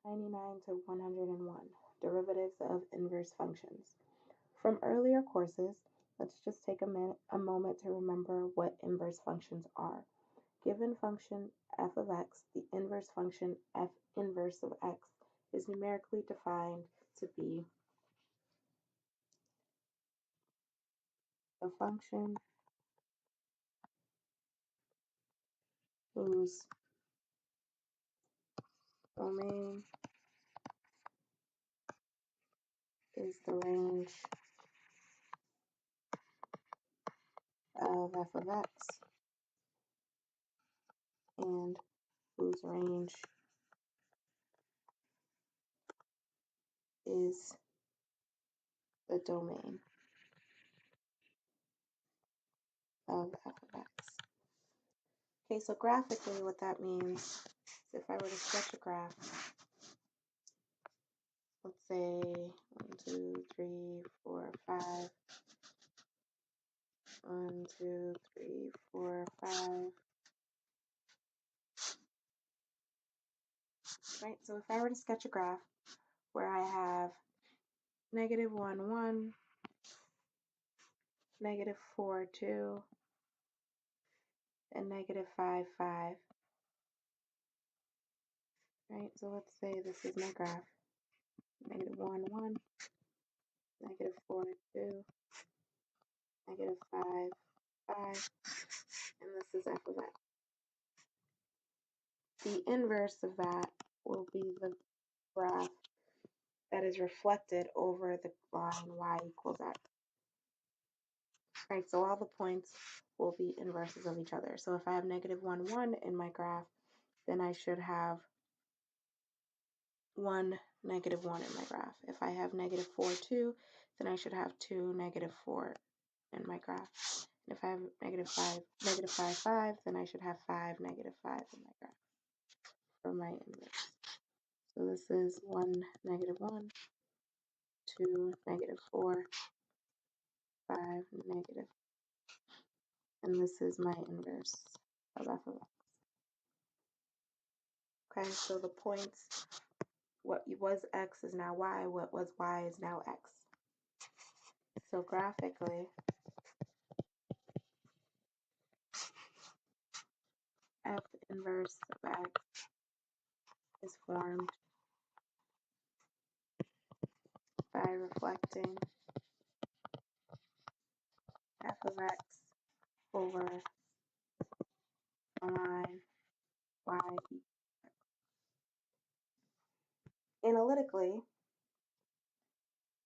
99 to 101, derivatives of inverse functions. From earlier courses, let's just take a moment to remember what inverse functions are. Given function f of x, the inverse function f inverse of x is numerically defined to be a function whose domain is the range of f of x and whose range is the domain of f of x. Okay, so graphically what that means is if I were to sketch a graph, let's say 1, 2, 3, 4, 5, 1, 2, 3, 4, 5. Right, so if I were to sketch a graph where I have negative 1, 1, negative 4, 2, and negative 5, 5. Right, so let's say this is my graph. Negative 1, 1, negative 4, 2, negative 5, 5, and this is f of x. The inverse of that will be the graph that is reflected over the line y equals x. Right, so all the points will be inverses of each other. So if I have negative 1, 1 in my graph, then I should have 1, negative 1 in my graph. If I have negative 4, 2, then I should have 2, negative 4 in my graph. And if I have negative 5, 5, then I should have 5, negative 5 in my graph for my inverse. So this is 1, negative 1, 2, negative 4, 5, negative. And this is my inverse of f of x. Okay, so the points, what was x is now y, what was y is now x. So graphically, f inverse of x is formed by reflecting f of x over a line y equals x. Analytically,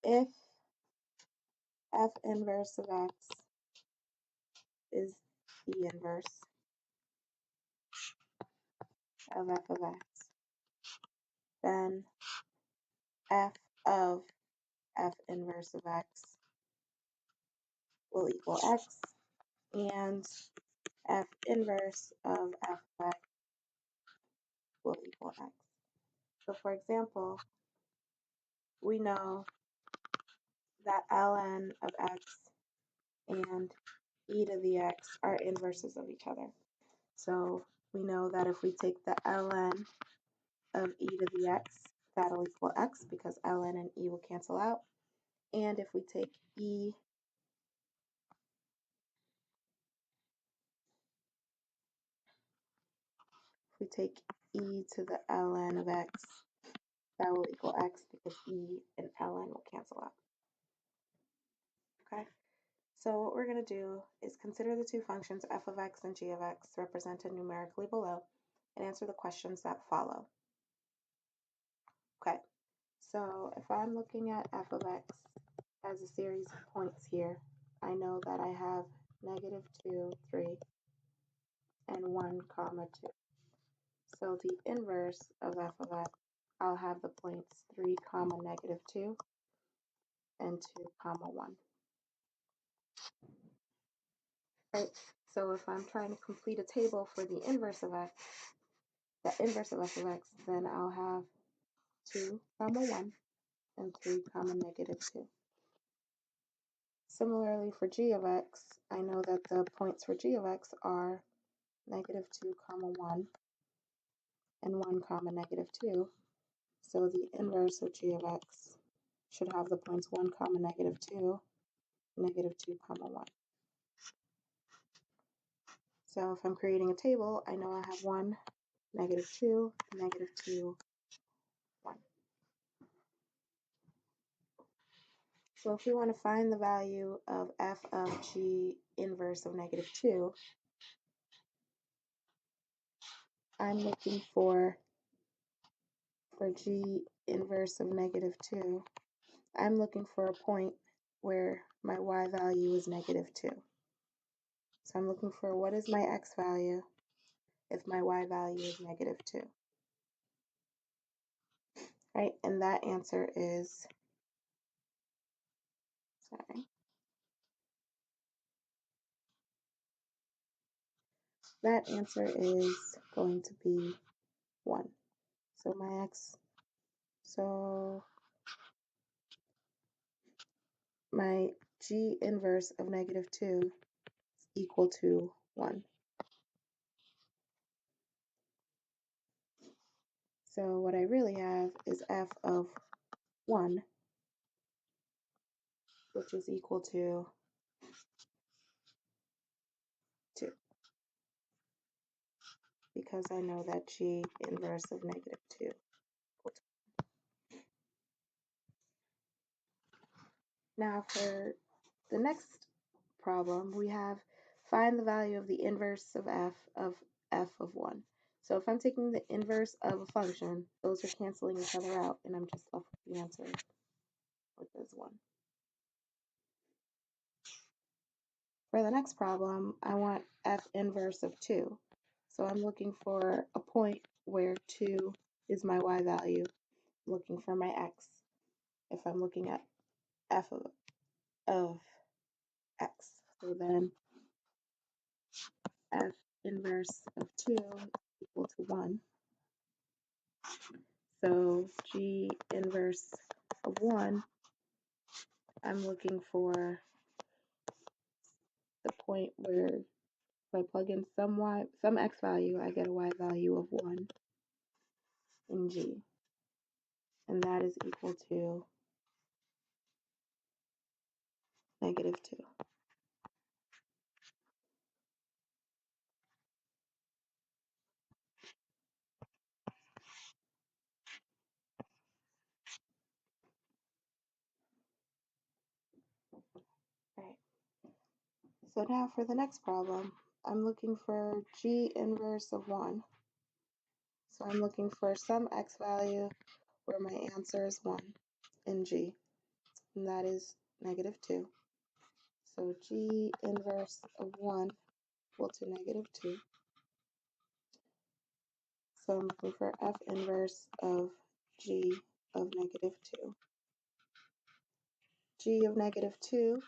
if f inverse of x is the inverse of f of x, then f of f inverse of x will equal x, and f inverse of f of x will equal x. So for example, we know that ln of x and e to the x are inverses of each other. So we know that if we take the ln of e to the x, that'll equal x because ln and e will cancel out. And if we take e to the ln of x, that will equal x because e and ln will cancel out. Okay, so what we're going to do is consider the two functions f of x and g of x represented numerically below and answer the questions that follow. Okay, so if I'm looking at f of x as a series of points here, I know that I have negative 2, 3, and 1, comma 2. So the inverse of f of x, I'll have the points 3, comma negative 2, and 2, comma 1. Right, so if I'm trying to complete a table for the inverse of x, the inverse of f of x, then I'll have 2, comma 1, and 3, comma negative 2. Similarly for g of x, I know that the points for g of x are negative 2, comma 1, and 1, comma negative 2. So the inverse of g of x should have the points 1 comma negative 2, negative 2 comma 1. So if I'm creating a table, I know I have 1, negative 2, negative 2, 1. So if we want to find the value of f of g inverse of negative 2, I'm looking for g inverse of negative 2, I'm looking for a point where my y value is negative 2. So I'm looking for what is my x value if my y value is negative 2. Right, and that answer is, that answer is going to be 1. So my x, so my g inverse of negative 2 is equal to 1. So what I really have is f of 1, which is equal to 2, because I know that g inverse of negative 2 equal to. Now for the next problem, we have find the value of the inverse of f of 1. So if I'm taking the inverse of a function, those are canceling each other out, and I'm just left with the answer, which is 1. For the next problem, I want f inverse of 2. So I'm looking for a point where 2 is my y value, I'm looking for my x. If I'm looking at f of x, so then f inverse of 2 is equal to 1. So g inverse of 1, I'm looking for the point where if I plug in some x value, I get a y value of 1 in g. And that is equal to negative 2. Right. So now for the next problem, I'm looking for g inverse of 1. So I'm looking for some x value where my answer is 1 in g, and that is negative 2. So g inverse of 1 equal to negative 2. So I'm looking for f inverse of g of negative 2. G of negative 2,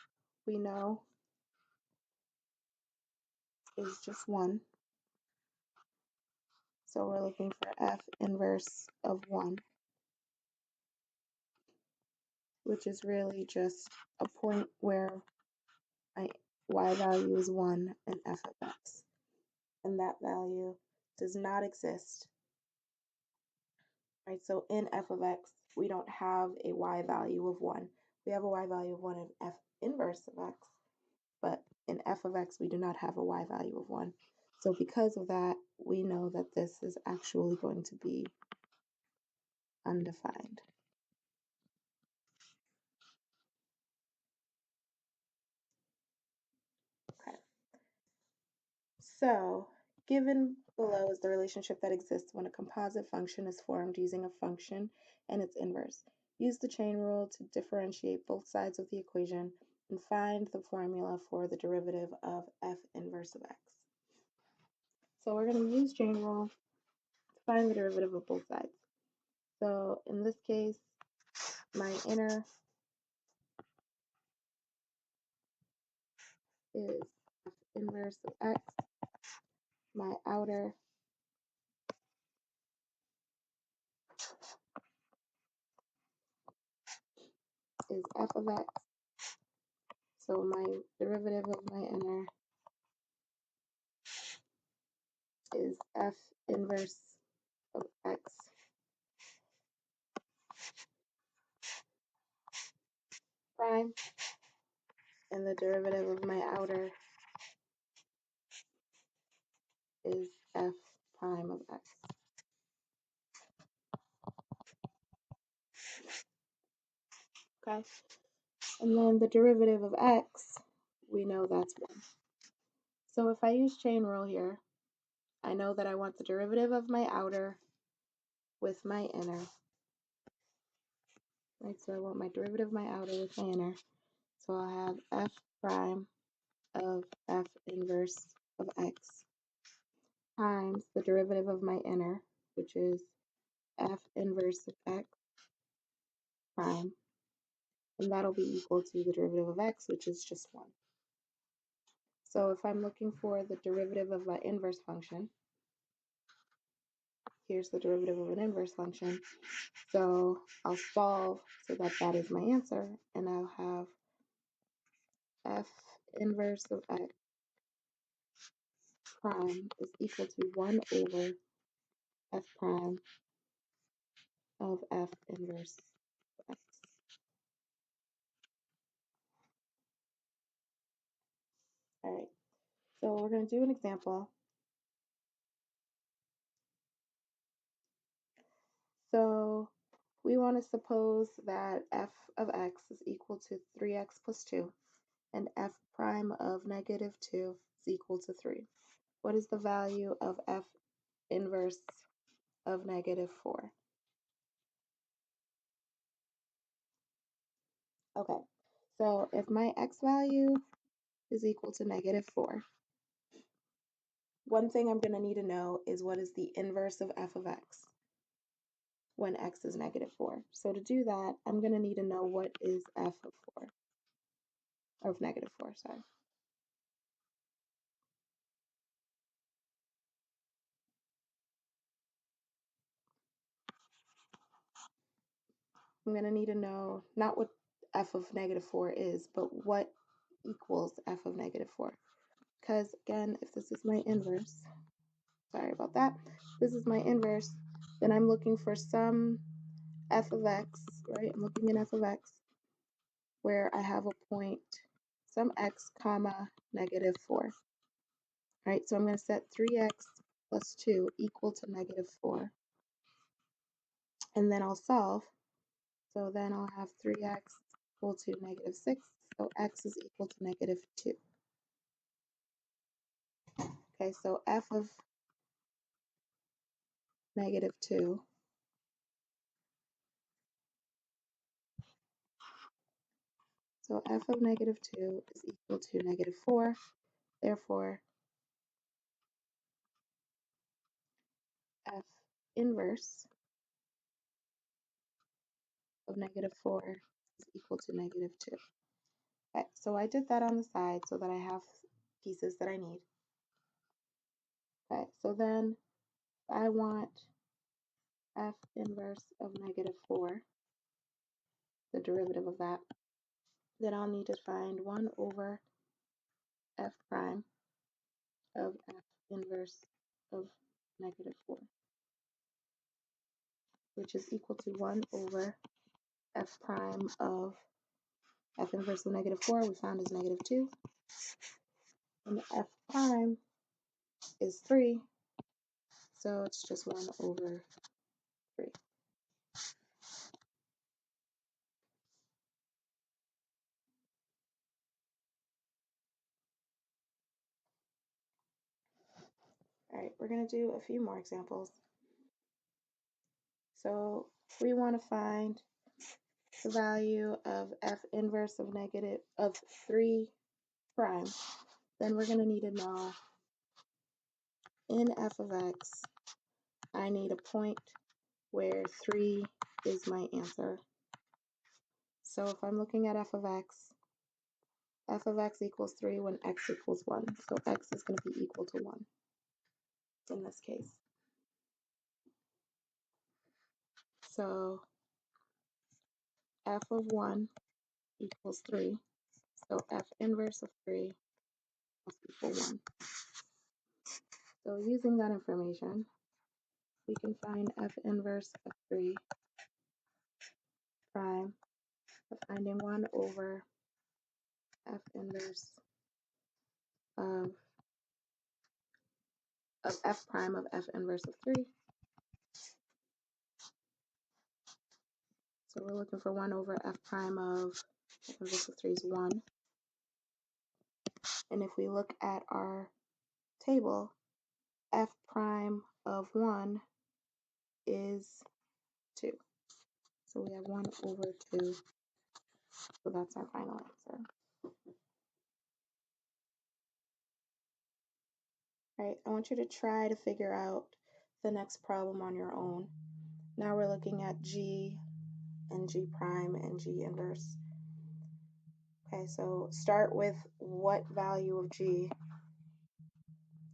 we know, is just 1. So we're looking for f inverse of 1, which is really just a point where my y value is 1 and f of x. And that value does not exist. Right, so in f of x, we don't have a y value of 1. We have a y value of 1 in f inverse of x, but in f of x, we do not have a y value of 1. So because of that, we know that this is actually going to be undefined. Okay. So given below is the relationship that exists when a composite function is formed using a function and its inverse. Use the chain rule to differentiate both sides of the equation and find the formula for the derivative of f inverse of x. So we're going to use chain rule to find the derivative of both sides. So in this case, my inner is f inverse of x. My outer is f of x. So my derivative of my inner is f inverse of x prime, and the derivative of my outer is f prime of x. Okay, and then the derivative of x, we know that's 1. So if I use chain rule here, I know that I want the derivative of my outer with my inner. Right, so I want my derivative of my outer with my inner. So I'll have f prime of f inverse of x times the derivative of my inner, which is f inverse of x prime, and that'll be equal to the derivative of x, which is just 1. So if I'm looking for the derivative of my inverse function, here's the derivative of an inverse function. So I'll solve so that that is my answer, and I'll have f inverse of x prime is equal to 1 over f prime of f inverse of x. All right, so we're going to do an example. So we want to suppose that f of x is equal to 3x plus 2, and f prime of negative 2 is equal to 3. What is the value of f inverse of negative 4? Okay, so if my x value is equal to negative 4, one thing I'm going to need to know is what is the inverse of f of x when x is negative 4. So to do that, I'm going to need to know what is f of 4, of negative 4, sorry. I'm going to need to know not what f of negative 4 is, but what equals f of negative 4. Because again, if this is my inverse, sorry about that, this is my inverse, then I'm looking for some f of x, right? I'm looking at f of x where I have a point, some x comma negative 4. Right, so I'm going to set 3x plus 2 equal to negative 4. And then I'll solve. So then I'll have 3x equal to negative 6. So x is equal to negative 2. Okay, so f of negative 2 so f of negative 2 is equal to negative 4. Therefore, f inverse of negative 4 is equal to negative 2. Okay, so I did that on the side so that I have pieces that I need. Okay, so then I want f inverse of negative 4, the derivative of that, then I'll need to find 1 over f prime of f inverse of negative 4, which is equal to 1 over f prime of f inverse of negative 4 we found is negative 2, and f prime is 3, so it's just 1 over 3. All right, we're going to do a few more examples. So we want to find the value of f inverse of negative of 3 prime. Then we're going to need to know in f of x, I need a point where 3 is my answer. So if I'm looking at f of x equals 3 when x equals 1. So x is going to be equal to 1 in this case. So f of 1 equals 3. So f inverse of 3 must equal 1. So using that information, we can find f inverse of 3 prime finding 1 over f inverse of f prime of f inverse of 3. So we're looking for 1 over f prime of f inverse of 3 is 1. And if we look at our table, f prime of 1 is 2. So we have 1 over 2. So that's our final answer. All right, I want you to try to figure out the next problem on your own. Now we're looking at G and G prime and G inverse. Okay, so start with what value of G.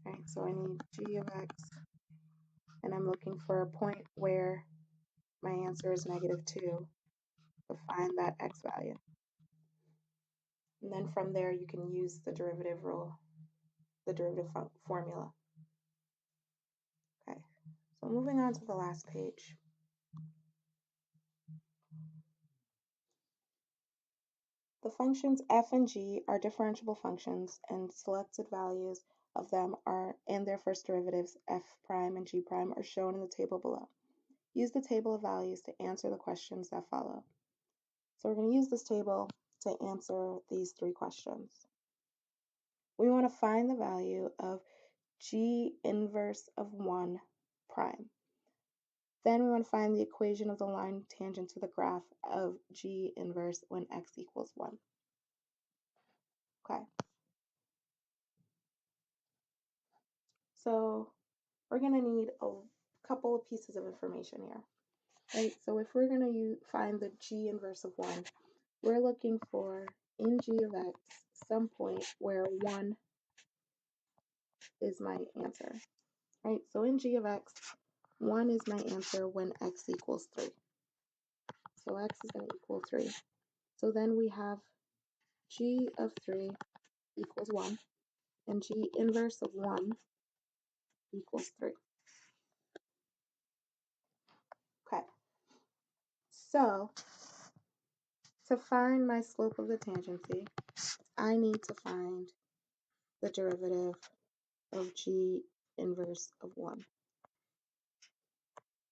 All right, so I need G of X, and I'm looking for a point where my answer is -2 to find that X value. And then from there, you can use the derivative rule, the derivative formula. Okay, so moving on to the last page. The functions f and g are differentiable functions, and selected values of them are and their first derivatives f prime and g prime are shown in the table below. Use the table of values to answer the questions that follow. So we're going to use this table to answer these 3 questions. We want to find the value of g inverse of 1 prime. Then we want to find the equation of the line tangent to the graph of g inverse when x equals 1. Okay. So we're going to need a couple of pieces of information here, right? So if we're going to find the g inverse of 1, we're looking for in g of x some point where 1 is my answer, right? So in g of x, 1 is my answer when x equals 3. So x is going to equal 3. So then we have g of 3 equals 1, and g inverse of 1 equals 3. Okay, so to find my slope of the tangency, I need to find the derivative of g inverse of 1.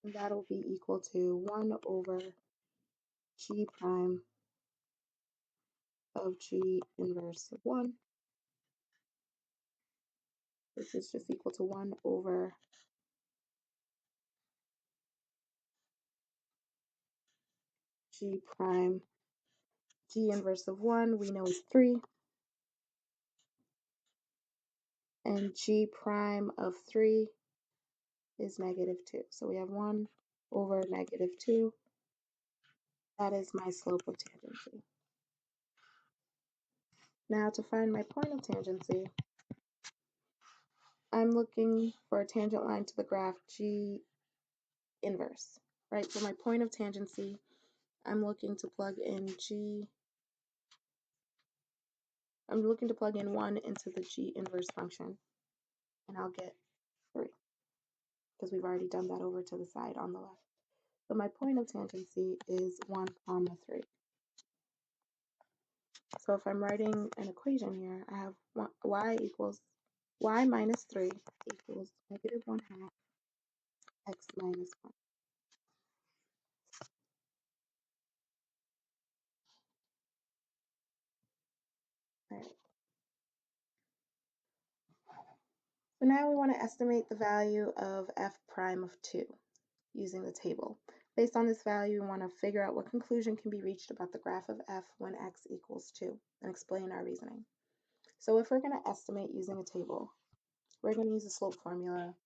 And that'll be equal to 1 over g prime of g inverse of 1. This is just equal to 1 over g prime. G inverse of 1 we know is 3. And g prime of 3 is -2. So we have 1 over -2. That is my slope of tangency. Now to find my point of tangency, I'm looking for a tangent line to the graph G inverse, right? So my point of tangency, I'm looking to plug in 1 into the G inverse function, and I'll get 3, because we've already done that over to the side on the left. So my point of tangency is 1, 3. So if I'm writing an equation here, I have y minus 3 equals -1/2 x minus 1. All right. So now we want to estimate the value of f prime of 2 using the table. Based on this value, we want to figure out what conclusion can be reached about the graph of f when x equals 2 and explain our reasoning. So if we're going to estimate using a table, we're going to use the slope formula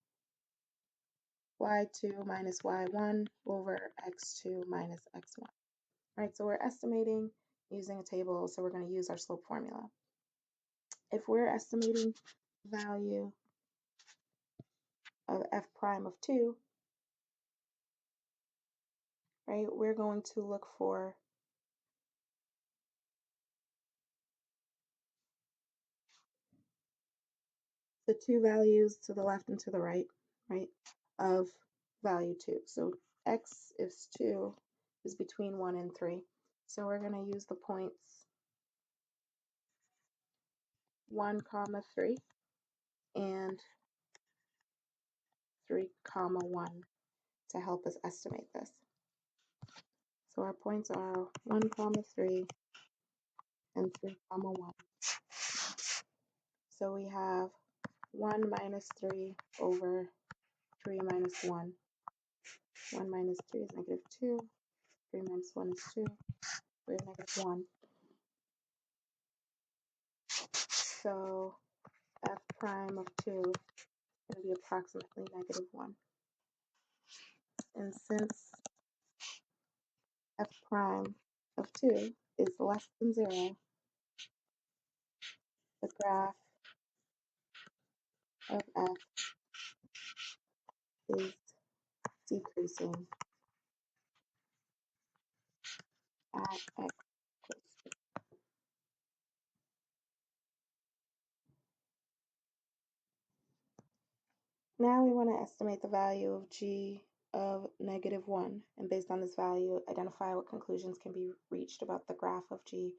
y2 minus y1 over x2 minus x1. Right, so we're estimating using a table, so we're going to use our slope formula. If we're estimating the value of f prime of 2, right, we're going to look for the two values to the left and to the right, of value 2. So x is 2 is between 1 and 3. So we're going to use the points 1, 3 and 3, 1 to help us estimate this. So our points are 1, 3 and 3, 1. So we have 1 minus 3 over 3 minus 1. 1 minus 3 is negative 2. 3 minus 1 is 2. We have negative 1. So f prime of 2 is going to be approximately negative 1. And since f prime of 2 is less than 0, the graph of f is decreasing at x equals 2. Now we want to estimate the value of g of negative 1, and based on this value, identify what conclusions can be reached about the graph of g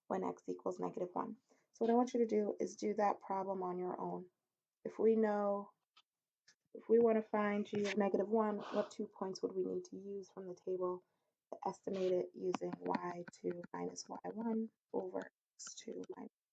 when x equals negative 1. So what I want you to do is do that problem on your own. If we want to find g of negative 1, what 2 points would we need to use from the table to estimate it using y2 minus y1 over x2 minus